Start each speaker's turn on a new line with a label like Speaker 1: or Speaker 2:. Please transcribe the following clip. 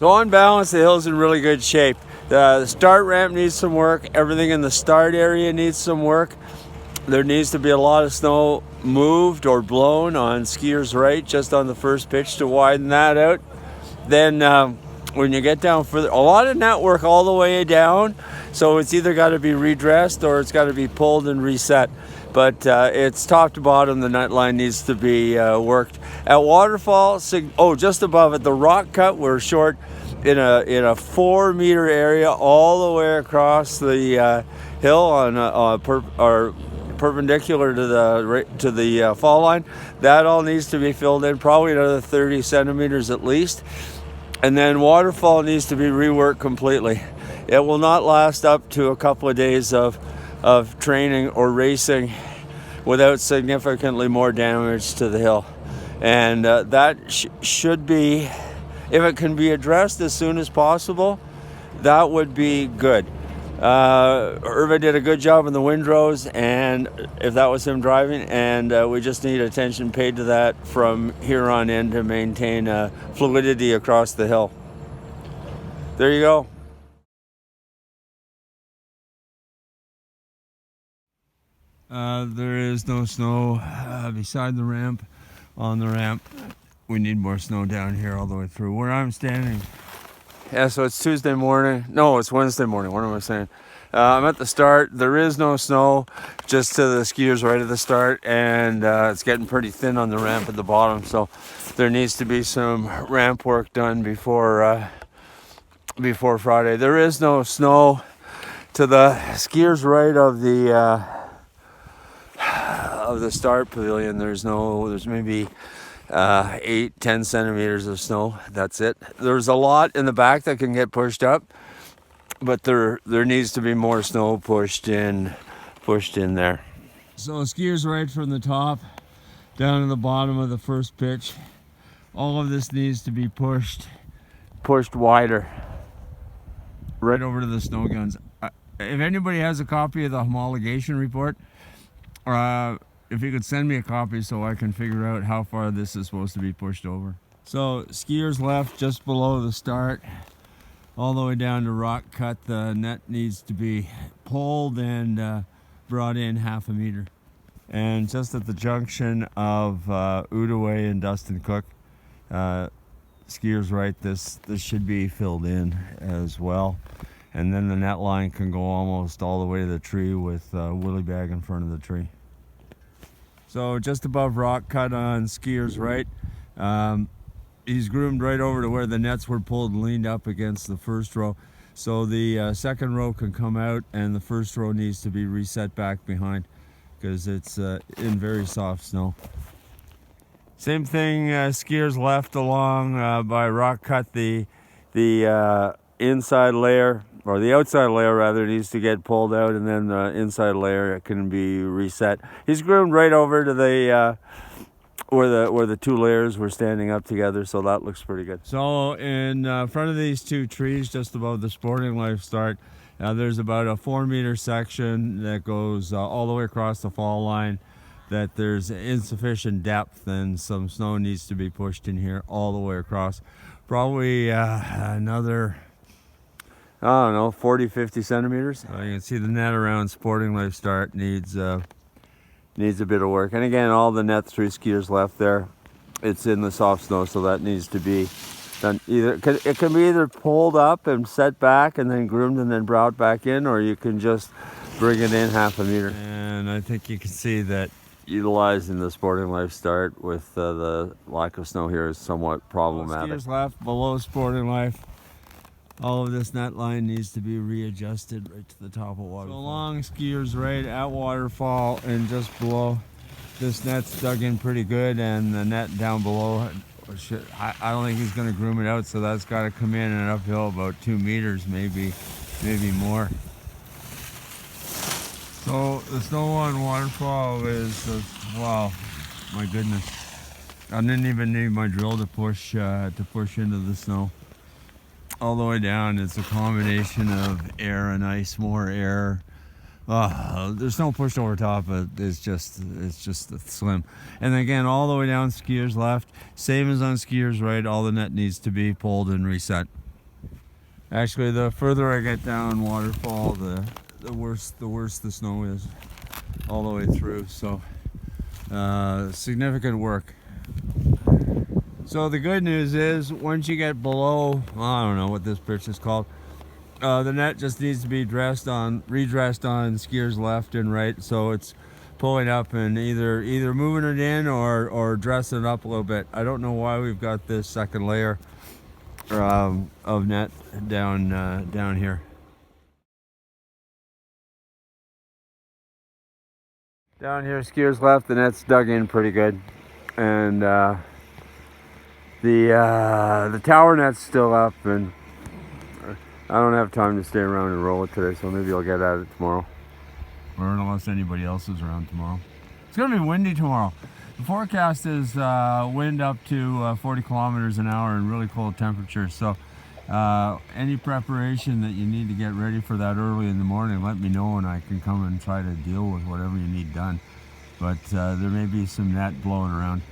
Speaker 1: So on balance, the hill's in really good shape. The start ramp needs some work. Everything in the start area needs some work. There needs to be a lot of snow moved or blown on Skiers Right, just on the first pitch to widen that out. Then when you get down further, a lot of net work all the way down, so it's either got to be redressed or it's got to be pulled and reset. But it's top to bottom, the net line needs to be worked. At Waterfall, just above it, the rock cut, we're short in a 4 meter area all the way across the hill on perpendicular to the fall line. That all needs to be filled in, probably another 30 centimeters at least. And then Waterfall needs to be reworked completely. It will not last up to a couple of days of training or racing without significantly more damage to the hill. And that should be, if it can be addressed as soon as possible, that would be good. Irva did a good job in the windrows, and if that was him driving, and we just need attention paid to that from here on in to maintain fluidity across the hill. There you go. There is no snow beside the ramp. On the ramp, we need more snow down here all the way through where I'm standing. Yeah, so it's Tuesday morning. No, it's Wednesday morning. What am I saying? I'm at the start. There is no snow, just to the Skiers Right at the start, and it's getting pretty thin on the ramp at the bottom. So there needs to be some ramp work done before Friday. There is no snow to the Skiers Right of the start pavilion. There's maybe 8-10 centimeters of snow. That's it. There's a lot in the back that can get pushed up, but there needs to be more snow pushed in there. So Skiers Right from the top down to the bottom of the first pitch. All of this needs to be pushed wider, right over to the snow guns. If anybody has a copy of the homologation report, if you could send me a copy so I can figure out how far this is supposed to be pushed over. So Skiers Left, just below the start, all the way down to rock cut. The net needs to be pulled and brought in 1/2 meter. And just at the junction of Oodaway and Dustin Cook, Skiers Right, this should be filled in as well. And then the net line can go almost all the way to the tree with Willy Bag in front of the tree. So just above rock cut on Skiers Right, he's groomed right over to where the nets were pulled and leaned up against the first row. So the second row can come out, and the first row needs to be reset back behind because it's in very soft snow. Same thing, Skiers Left along by rock cut. The inside layer, or the outside layer rather, needs to get pulled out, and then the inside layer can be reset. He's groomed right over to the where the two layers were standing up together, so that looks pretty good. So in front of these two trees, just above the Sporting Life start, there's about a 4 meter section that goes all the way across the fall line. That there's insufficient depth, and some snow needs to be pushed in here all the way across. Probably another, 40, 50 centimeters. You can see the net around Sporting Life start needs a bit of work. And again, all the net through Skiers Left there, it's in the soft snow, so that needs to be done. It can be either pulled up and set back and then groomed and then brought back in, or you can just bring it in 1/2 meter. And I think you can see that utilizing the Sporting Life start with the lack of snow here is somewhat problematic. Skiers Left below Sporting Life. All of this net line needs to be readjusted right to the top of Waterfall. So along Skiers Right at Waterfall and just below, this net's dug in pretty good, and the net down below, I don't think he's going to groom it out, so that's got to come in and uphill about 2 meters, maybe more. So the snow on Waterfall is, wow, my goodness. I didn't even need my drill to push into the snow. All the way down, it's a combination of air and ice, more air. There's no pushed over top, but it's just slim. And again, all the way down Skiers Left, same as on Skiers Right, all the net needs to be pulled and reset. Actually, the further I get down waterfall, the worse the snow is all the way through. So significant work. So the good news is once you get below, well, I don't know what this pitch is called, the net just needs to be redressed on skiers left and right, so it's pulling up and either moving it in or dressing it up a little bit. I don't know why we've got this second layer of net down here. Down here, skiers left, the net's dug in pretty good, and the tower net's still up, and I don't have time to stay around and roll it today, so maybe I'll get at it tomorrow. Or unless anybody else is around tomorrow. It's going to be windy tomorrow. The forecast is wind up to 40 kilometers an hour and really cold temperatures. So any preparation that you need to get ready for that early in the morning, let me know and I can come and try to deal with whatever you need done. But there may be some net blowing around.